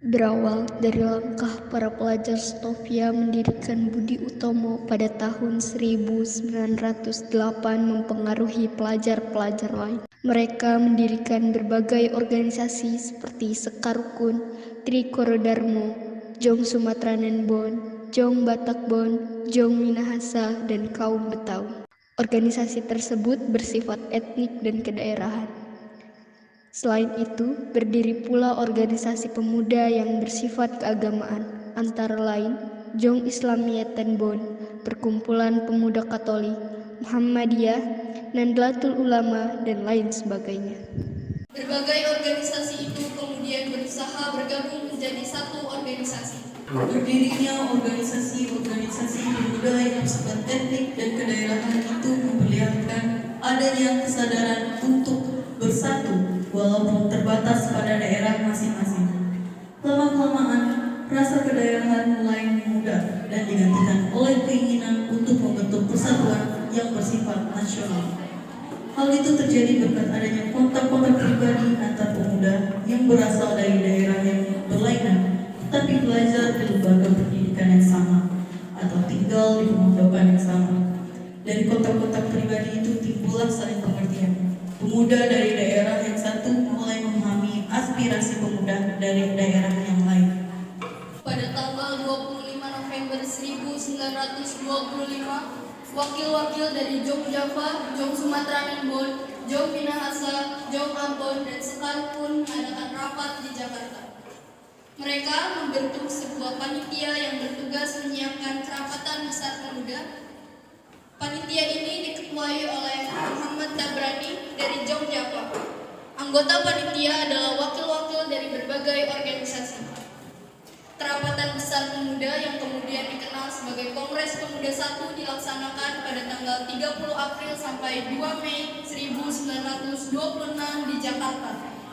Berawal dari langkah para pelajar Stovia mendirikan Budi Utomo pada tahun 1908 mempengaruhi pelajar-pelajar lain. Mereka mendirikan berbagai organisasi seperti Sekar Rukun, Trikorodharmo, Jong Sumatranen Bon, Jong Batak Bon, Jong Minahasa, dan kaum Betawi. Organisasi tersebut bersifat etnik dan kedaerahan. Selain itu, berdiri pula organisasi pemuda yang bersifat keagamaan, antara lain Jong Islamiyatan Bon, Perkumpulan Pemuda Katolik, Muhammadiyah, Nahdlatul Ulama, dan lain sebagainya. Berbagai organisasi itu kemudian berusaha bergabung menjadi satu organisasi. Berdirinya organisasi-organisasi pemuda yang bersifat etnik dan kedaerahan itu memperlihatkan adanya kesadaran untuk bersatu walaupun terbatas pada daerah masing-masing. Lama-kelamaan, rasa kedaerahan mulai memudar dan digantikan oleh keinginan untuk membentuk persatuan yang bersifat nasional. Hal itu terjadi berkat adanya kontak-kontak pribadi antar pemuda yang berasal dari daerah yang berlainan, tapi belajar di lembaga pendidikan yang sama atau tinggal di pemondokan yang sama. Dari kontak-kontak pribadi itu timbullah saling pengertian. Pemuda dari daerah yang satu mulai memahami aspirasi pemuda dari daerah yang lain. Pada tanggal 25 November 1925, wakil-wakil dari Jong Java, Jong Sumatranen Bon, Jong Minahasa, Jong Ambon, dan Sekar pun mengadakan rapat di Jakarta. Mereka membentuk sebuah panitia yang bertugas menyiapkan kerapatan besar pemuda. Panitia ini diketuai oleh Muhammad Tabrani dari Jong Java. Anggota panitia adalah wakil-wakil dari berbagai organisasi. Kerapatan besar pemuda yang kemudian dikenal sebagai Kongres Pemuda I dilaksanakan pada tanggal 30 April sampai 2 Mei 1926 di Jakarta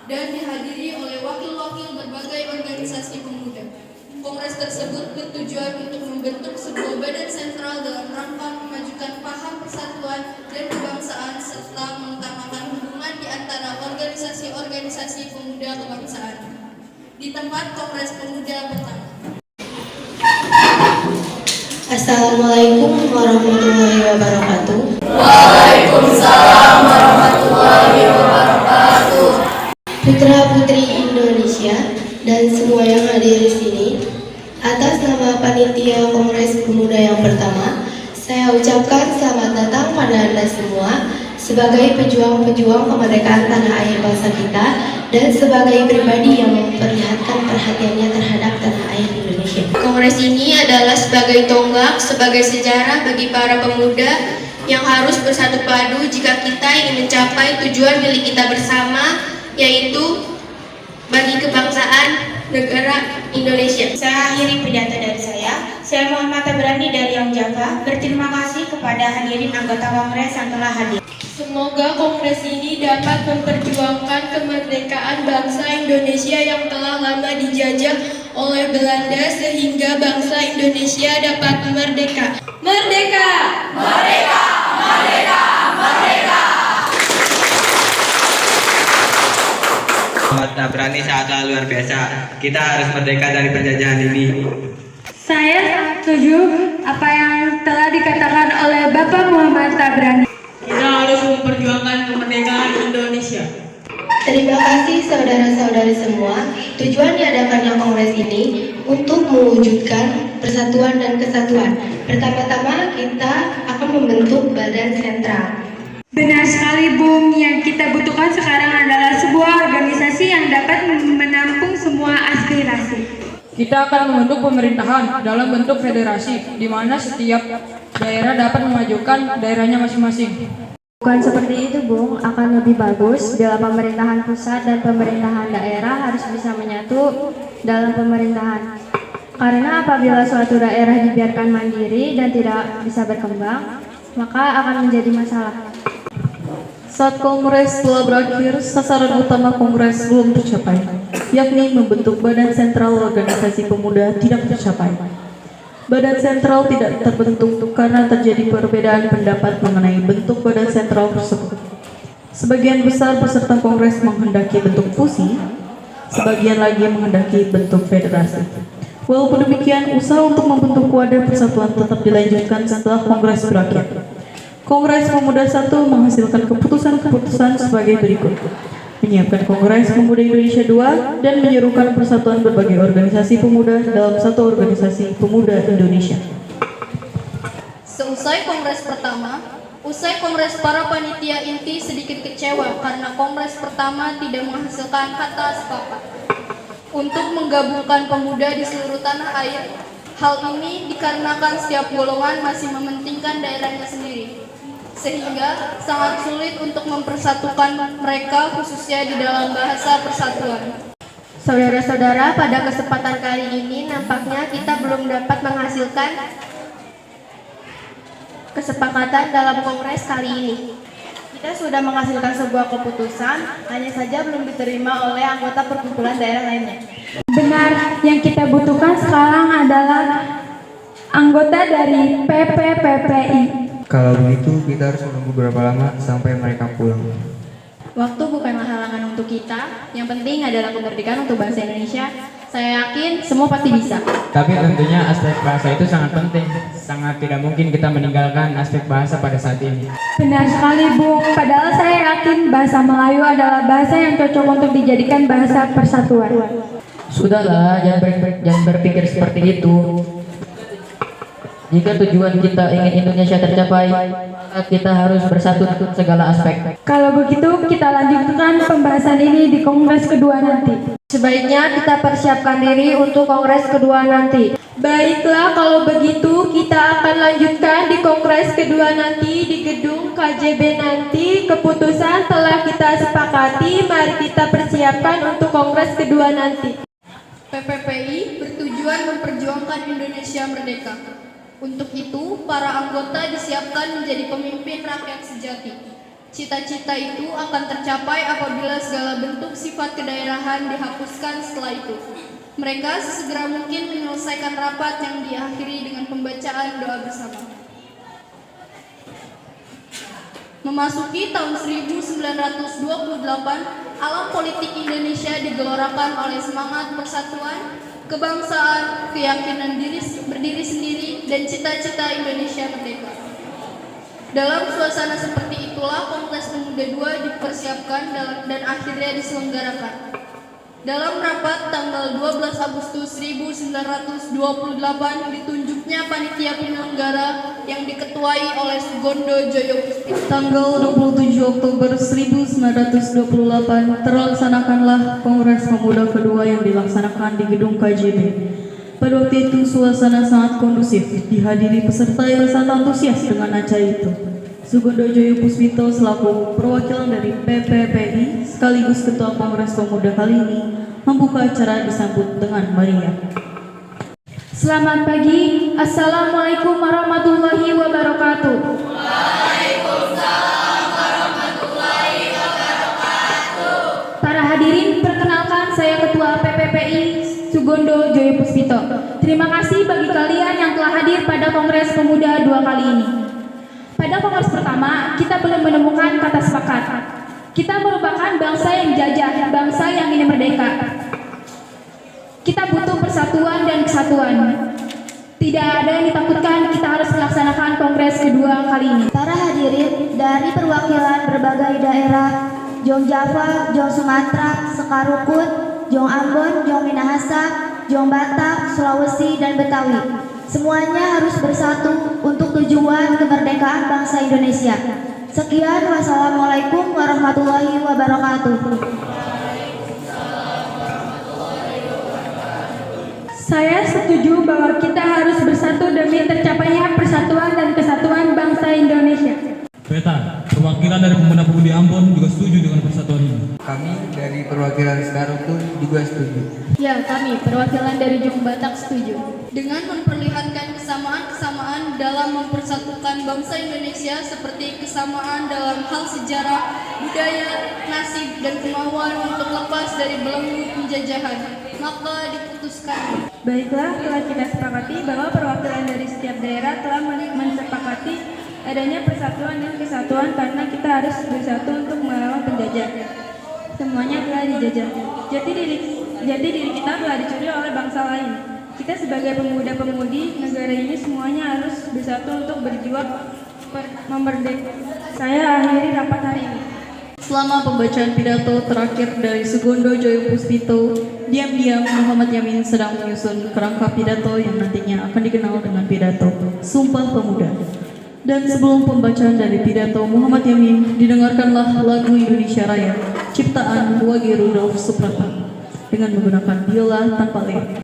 dan dihadiri oleh wakil-wakil berbagai organisasi pemuda. Kongres tersebut bertujuan untuk membentuk sebuah badan sentral dalam rangka memajukan paham persatuan dan kebangsaan serta mengutamakan hubungan di antara organisasi-organisasi pemuda kebangsaan. Di tempat Kongres Pemuda pertama. Assalamualaikum warahmatullahi wabarakatuh. Waalaikumsalam warahmatullahi wabarakatuh. Putra-putri Indonesia dan semua yang hadir di sini, atas nama Panitia Kongres Pemuda yang pertama, saya ucapkan selamat datang pada Anda semua sebagai pejuang-pejuang kemerdekaan tanah air bangsa kita dan sebagai pribadi yang memperlihatkan perhatiannya terhadap tanah air Indonesia. Kongres ini adalah sebagai tonggak, sebagai sejarah bagi para pemuda yang harus bersatu padu jika kita ingin mencapai tujuan milik kita bersama, yaitu bagi kebangsaan negara Indonesia. Saya akhiri pidato dari saya Muhammad Tabrani dari Jong Java. Berterima kasih kepada hadirin anggota Kongres yang telah hadir. Semoga Kongres ini dapat memperjuangkan kemerdekaan bangsa Indonesia yang telah lama dijajah oleh Belanda sehingga bangsa Indonesia dapat merdeka. Merdeka! Merdeka! Merdeka! Merdeka! Muhammad Tabrani sangatlah luar biasa. Kita harus merdeka dari penjajahan ini. Saya sangat setuju apa yang telah dikatakan oleh Bapak Muhammad Tabrani. Kita harus memperjuangkan kemerdekaan Indonesia. Terima kasih saudara-saudari semua. Tujuan diadakannya kongres ini untuk mewujudkan persatuan dan kesatuan. Pertama-tama kita akan membentuk badan sentral. Benar sekali, Bung. Yang kita butuhkan sekarang adalah sebuah organisasi yang dapat menampung semua aspirasi. Kita akan membentuk pemerintahan dalam bentuk federasi, di mana setiap daerah dapat memajukan daerahnya masing-masing. Bukan seperti itu, Bung. Akan lebih bagus bila pemerintahan pusat dan pemerintahan daerah harus bisa menyatu dalam pemerintahan. Karena apabila suatu daerah dibiarkan mandiri dan tidak bisa berkembang, maka akan menjadi masalah. Saat kongres telah berakhir, sasaran utama kongres belum tercapai, yakni membentuk badan sentral organisasi pemuda tidak tercapai. Badan sentral tidak terbentuk karena terjadi perbedaan pendapat mengenai bentuk badan sentral tersebut. Sebagian besar peserta kongres menghendaki bentuk fusi, sebagian lagi menghendaki bentuk federasi. Walaupun demikian, usaha untuk membentuk wadah persatuan tetap dilanjutkan setelah kongres berakhir. Kongres Pemuda 1 menghasilkan keputusan-keputusan sebagai berikut. Menyiapkan Kongres Pemuda Indonesia 2 dan menyerukan persatuan berbagai organisasi pemuda dalam satu organisasi pemuda Indonesia. Seusai kongres pertama, kongres para panitia inti sedikit kecewa karena kongres pertama tidak menghasilkan kata sepakat untuk menggabungkan pemuda di seluruh tanah air. Hal ini dikarenakan setiap golongan masih mementingkan daerahnya sendiri, sehingga sangat sulit untuk mempersatukan mereka khususnya di dalam bahasa persatuan. Saudara-saudara, pada kesempatan kali ini nampaknya kita belum dapat menghasilkan kesepakatan dalam kongres kali ini. Kita sudah menghasilkan sebuah keputusan, hanya saja belum diterima oleh anggota perkumpulan daerah lainnya. Benar, yang kita butuhkan sekarang adalah anggota dari PPPPI. Kalau begitu kita harus menunggu berapa lama sampai mereka pulang? Waktu bukanlah halangan untuk kita, yang penting adalah kemerdekaan untuk bangsa Indonesia. Saya yakin semua pasti bisa. Tapi tentunya aspek bahasa itu sangat penting. Sangat tidak mungkin kita meninggalkan aspek bahasa pada saat ini. Benar sekali, Bung. Padahal saya yakin bahasa Melayu adalah bahasa yang cocok untuk dijadikan bahasa persatuan. Sudahlah, jangan berpikir seperti itu. Jika tujuan kita ingin Indonesia tercapai, kita harus bersatu untuk segala aspek. Kalau begitu, kita lanjutkan pembahasan ini di kongres kedua nanti. Sebaiknya kita persiapkan diri untuk kongres kedua nanti. Baiklah, kalau begitu kita akan lanjutkan di kongres kedua nanti di gedung KJB nanti. Keputusan telah kita sepakati, mari kita persiapkan untuk kongres kedua nanti. PPPI bertujuan memperjuangkan Indonesia merdeka. Untuk itu, para anggota disiapkan menjadi pemimpin rakyat sejati. Cita-cita itu akan tercapai apabila segala bentuk sifat kedaerahan dihapuskan setelah itu. Mereka sesegera mungkin menyelesaikan rapat yang diakhiri dengan pembacaan doa bersama. Memasuki tahun 1928, alam politik Indonesia digelorakan oleh semangat persatuan, kebangsaan, keyakinan berdiri sendiri, dan cita-cita Indonesia merdeka. Dalam suasana seperti itulah Kongres Pemuda II dipersiapkan dan akhirnya diselenggarakan. Dalam rapat tanggal 12 Agustus 1928 ditunjuknya panitia penyelenggara yang diketuai oleh Sugondo Joyo Puspito. Tanggal 27 Oktober 1928 terlaksanakanlah Kongres Pemuda kedua yang dilaksanakan di gedung KJB. Pada waktu itu suasana sangat kondusif, dihadiri peserta yang sangat antusias dengan acara itu. Sugondo Joyo Puspito selaku perwakilan dari PPPI sekaligus Ketua Kongres Pemuda kali ini membuka acara disambut dengan meriah. Selamat pagi, Assalamualaikum warahmatullahi wabarakatuh. Waalaikumsalam warahmatullahi wabarakatuh. Para hadirin, perkenalkan saya Ketua PPPI Sugondo Joyo Puspito. Terima kasih bagi kalian yang telah hadir pada Kongres Pemuda 2 kali ini. Pada kongres pertama, kita belum menemukan kata sepakat. Kita merupakan bangsa yang jajah, bangsa yang ingin merdeka. Kita butuh persatuan dan kesatuan. Tidak ada yang ditakutkan, kita harus melaksanakan kongres kedua kali ini. Para hadirin dari perwakilan berbagai daerah, Jong Java, Jong Sumatera, Sekarukut, Jong Ambon, Jong Minahasa, Jong Batak, Sulawesi, dan Betawi. Semuanya harus bersatu untuk tujuan kemerdekaan bangsa Indonesia. Sekian, wassalamualaikum warahmatullahi wabarakatuh. Saya setuju bahwa kita harus bersatu demi tercapainya persatuan dan kesatuan bangsa Indonesia. Peta, perwakilan dari pemuda-pemudi Ambon juga setuju dengan persatuan ini. Kami dari perwakilan Sekarukut juga setuju. Ya, kami perwakilan dari Jong Batak setuju. Dengan memperlihatkan kesamaan-kesamaan dalam mempersatukan bangsa Indonesia seperti kesamaan dalam hal sejarah, budaya, nasib, dan kemauan untuk lepas dari belenggu penjajahan, maka diputuskan. Baiklah, telah kita sepakati bahwa perwakilan dari setiap daerah telah mensepakati adanya persatuan dan kesatuan karena kita harus bersatu untuk melawan penjajah. Semuanya telah dijajah. Jati diri jati diri kita telah dicuri oleh bangsa lain. Kita sebagai pemuda-pemudi negara ini semuanya harus bersatu untuk berjuang memerdekakan. Saya akhiri rapat hari ini. Selama pembacaan pidato terakhir dari Sugondo Joyo Puspito, diam-diam Muhammad Yamin sedang menyusun kerangka pidato yang nantinya akan dikenal dengan pidato Sumpah Pemuda. Dan sebelum pembacaan dari pidato Muhammad Yamin, didengarkanlah lagu Indonesia Raya, ciptaan Wage Rudolf Suprapta, dengan menggunakan biola tanpa lirik.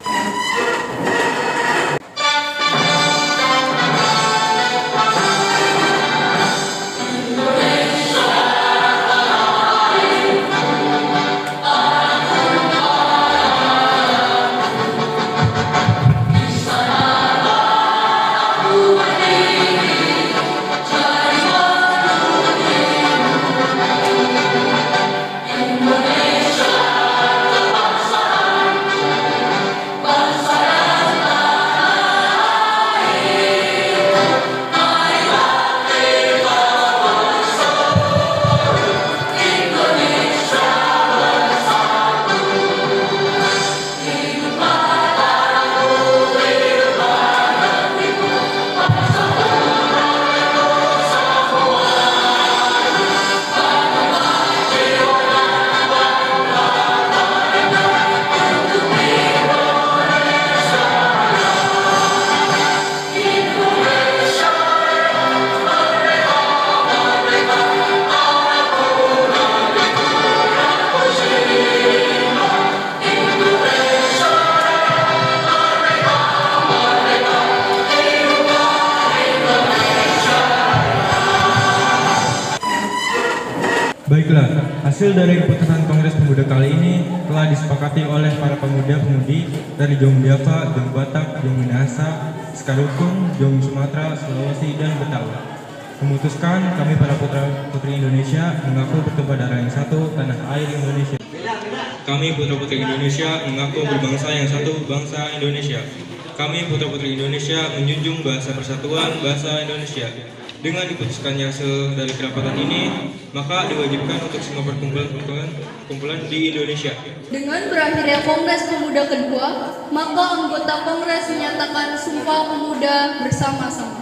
Baiklah, hasil dari keputusan Kongres Pemuda kali ini telah disepakati oleh para pemuda-pemudi dari Jong Java, Jong Batak, Jong Minahasa, Sekalukung, Jong Sumatera, Sulawesi, dan Betawi. Memutuskan kami para putra-putri Indonesia mengaku bertumpah darah yang satu, tanah air Indonesia. Kami putra-putri Indonesia mengaku berbangsa yang satu, bangsa Indonesia. Kami putra-putri Indonesia menjunjung bahasa persatuan, bahasa Indonesia. Dengan diputuskannya hasil dari kerapatan ini, maka diwajibkan untuk semua perkumpulan di Indonesia. Dengan berakhirnya Kongres Pemuda kedua, maka anggota Kongres menyatakan Sumpah Pemuda bersama-sama.